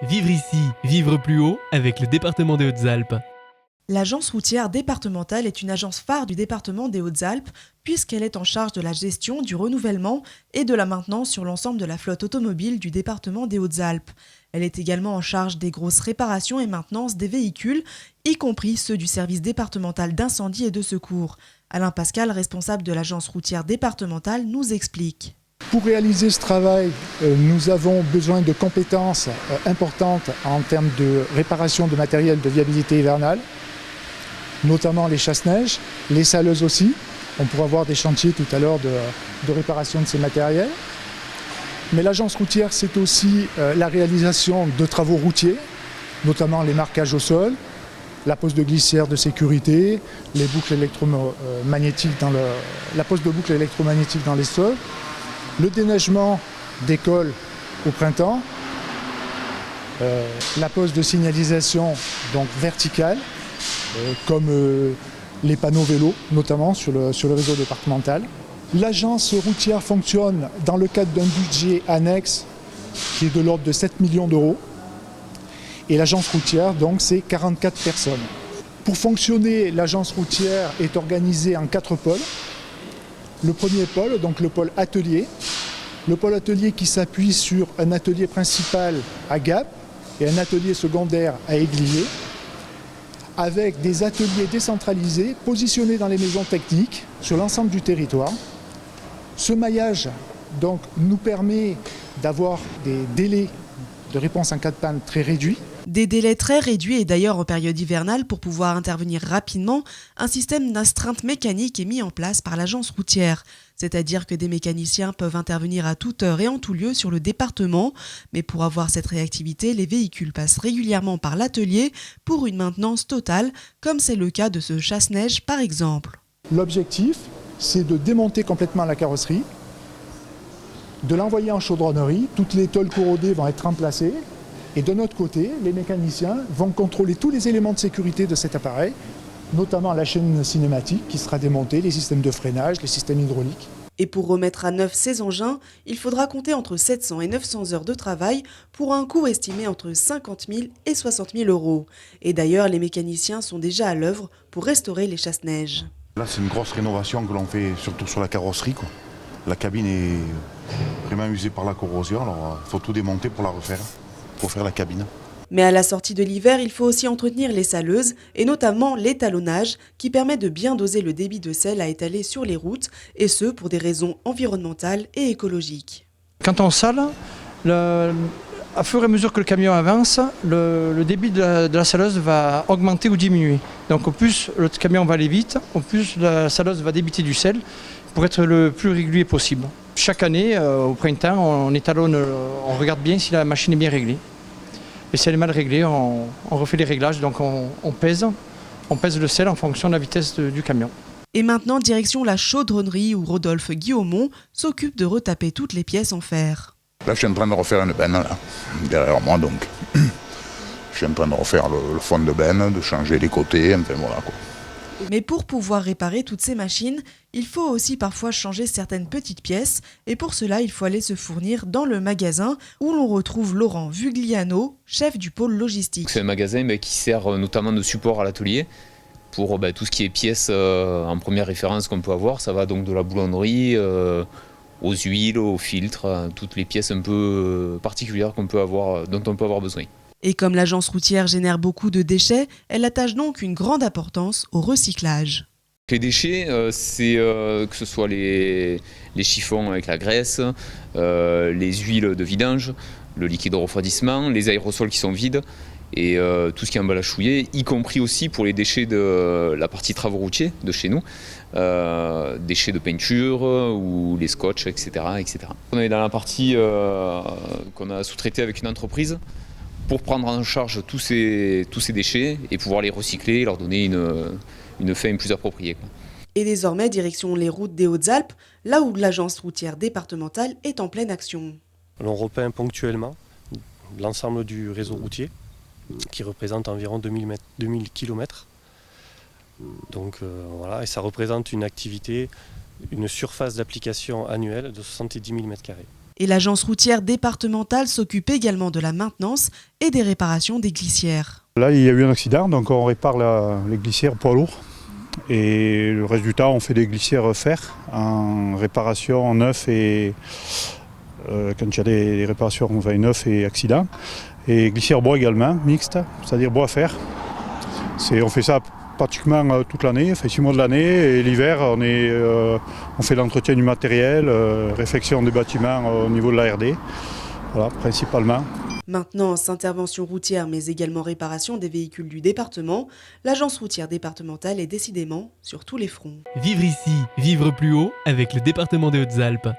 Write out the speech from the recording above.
Vivre ici, vivre plus haut avec le département des Hautes-Alpes. L'agence routière départementale est une agence phare du département des Hautes-Alpes puisqu'elle est en charge de la gestion, du renouvellement et de la maintenance sur l'ensemble de la flotte automobile du département des Hautes-Alpes. Elle est également en charge des grosses réparations et maintenance des véhicules, y compris ceux du service départemental d'incendie et de secours. Alain Pascal, responsable de l'agence routière départementale, nous explique. Pour réaliser ce travail, nous avons besoin de compétences importantes en termes de réparation de matériel de viabilité hivernale, notamment les chasse-neige, les saleuses aussi. On pourra voir des chantiers tout à l'heure de réparation de ces matériels. Mais l'agence routière, c'est aussi la réalisation de travaux routiers, notamment les marquages au sol, la pose de glissières de sécurité, les boucles électromagnétiques la pose de boucles électromagnétiques dans les sols, le déneigement des cols au printemps, la pose de signalisation donc verticale, comme les panneaux vélos, notamment sur le réseau départemental. L'agence routière fonctionne dans le cadre d'un budget annexe qui est de l'ordre de 7 millions d'euros. Et l'agence routière, donc, c'est 44 personnes. Pour fonctionner, l'agence routière est organisée en 4 pôles. Le premier pôle, donc le pôle atelier. Le pôle atelier qui s'appuie sur un atelier principal à Gap et un atelier secondaire à Églier, avec des ateliers décentralisés positionnés dans les maisons techniques sur l'ensemble du territoire. Ce maillage donc, nous permet d'avoir des délais de réponse en cas de panne très réduits. Des délais très réduits et d'ailleurs en période hivernale pour pouvoir intervenir rapidement, un système d'astreinte mécanique est mis en place par l'agence routière. C'est-à-dire que des mécaniciens peuvent intervenir à toute heure et en tout lieu sur le département. Mais pour avoir cette réactivité, les véhicules passent régulièrement par l'atelier pour une maintenance totale, comme c'est le cas de ce chasse-neige par exemple. L'objectif, c'est de démonter complètement la carrosserie, de l'envoyer en chaudronnerie, toutes les tôles corrodées vont être remplacées. Et de notre côté, les mécaniciens vont contrôler tous les éléments de sécurité de cet appareil, notamment la chaîne cinématique qui sera démontée, les systèmes de freinage, les systèmes hydrauliques. Et pour remettre à neuf ces engins, il faudra compter entre 700 et 900 heures de travail pour un coût estimé entre 50 000 et 60 000 euros. Et d'ailleurs, les mécaniciens sont déjà à l'œuvre pour restaurer les chasse-neige. Là, c'est une grosse rénovation que l'on fait, surtout sur la carrosserie, quoi. La cabine est vraiment usée par la corrosion, alors il faut tout démonter pour la refaire, pour faire la cabine. Mais à la sortie de l'hiver, il faut aussi entretenir les saleuses et notamment l'étalonnage qui permet de bien doser le débit de sel à étaler sur les routes et ce pour des raisons environnementales et écologiques. Quand on sale, à fur et à mesure que le camion avance, le débit de la saleuse va augmenter ou diminuer. Donc au plus le camion va aller vite, au plus la saleuse va débiter du sel pour être le plus régulier possible. Chaque année, au printemps, on étalonne, on regarde bien si la machine est bien réglée. Et si elle est mal réglée, on refait les réglages, donc on pèse le sel en fonction de la vitesse du camion. Et maintenant, direction la chaudronnerie où Rodolphe Guillaumont s'occupe de retaper toutes les pièces en fer. Là, je suis en train de refaire une benne, là, derrière moi, donc. Je suis en train de refaire le fond de benne, de changer les côtés, enfin voilà quoi. Mais pour pouvoir réparer toutes ces machines, il faut aussi parfois changer certaines petites pièces et pour cela, il faut aller se fournir dans le magasin où l'on retrouve Laurent Vugliano, chef du pôle logistique. C'est un magasin qui sert notamment de support à l'atelier pour tout ce qui est pièces en première référence qu'on peut avoir. Ça va donc de la boulonnerie aux huiles, aux filtres, toutes les pièces un peu particulières dont on peut avoir besoin. Et comme l'agence routière génère beaucoup de déchets, elle attache donc une grande importance au recyclage. Les déchets, c'est que ce soit les chiffons avec la graisse, les huiles de vidange, le liquide de refroidissement, les aérosols qui sont vides et tout ce qui est emballage souillé, y compris aussi pour les déchets de la partie travaux routiers de chez nous, déchets de peinture ou les scotch, etc., etc. On est dans la partie qu'on a sous-traitée avec une entreprise pour prendre en charge tous ces déchets et pouvoir les recycler et leur donner une fin plus appropriée. Et désormais, direction les routes des Hautes-Alpes, là où l'agence routière départementale est en pleine action. On repeint ponctuellement l'ensemble du réseau routier, qui représente environ 2000 km. Donc voilà, et ça représente une activité, une surface d'application annuelle de 70 000 m². Et l'agence routière départementale s'occupe également de la maintenance et des réparations des glissières. Là, il y a eu un accident, donc on répare les glissières poids lourds. Et le reste du temps, on fait des glissières fer en réparation neuf et quand il y a des réparations, on fait neuf et accident. Et glissières bois également, mixtes, c'est-à-dire bois-fer. On fait ça pratiquement toute l'année, on fait 6 mois de l'année. Et l'hiver, on fait l'entretien du matériel, réfection des bâtiments au niveau de la RD, voilà, principalement. Maintenance, intervention routière, mais également réparation des véhicules du département, l'agence routière départementale est décidément sur tous les fronts. Vivre ici, vivre plus haut avec le département des Hautes-Alpes.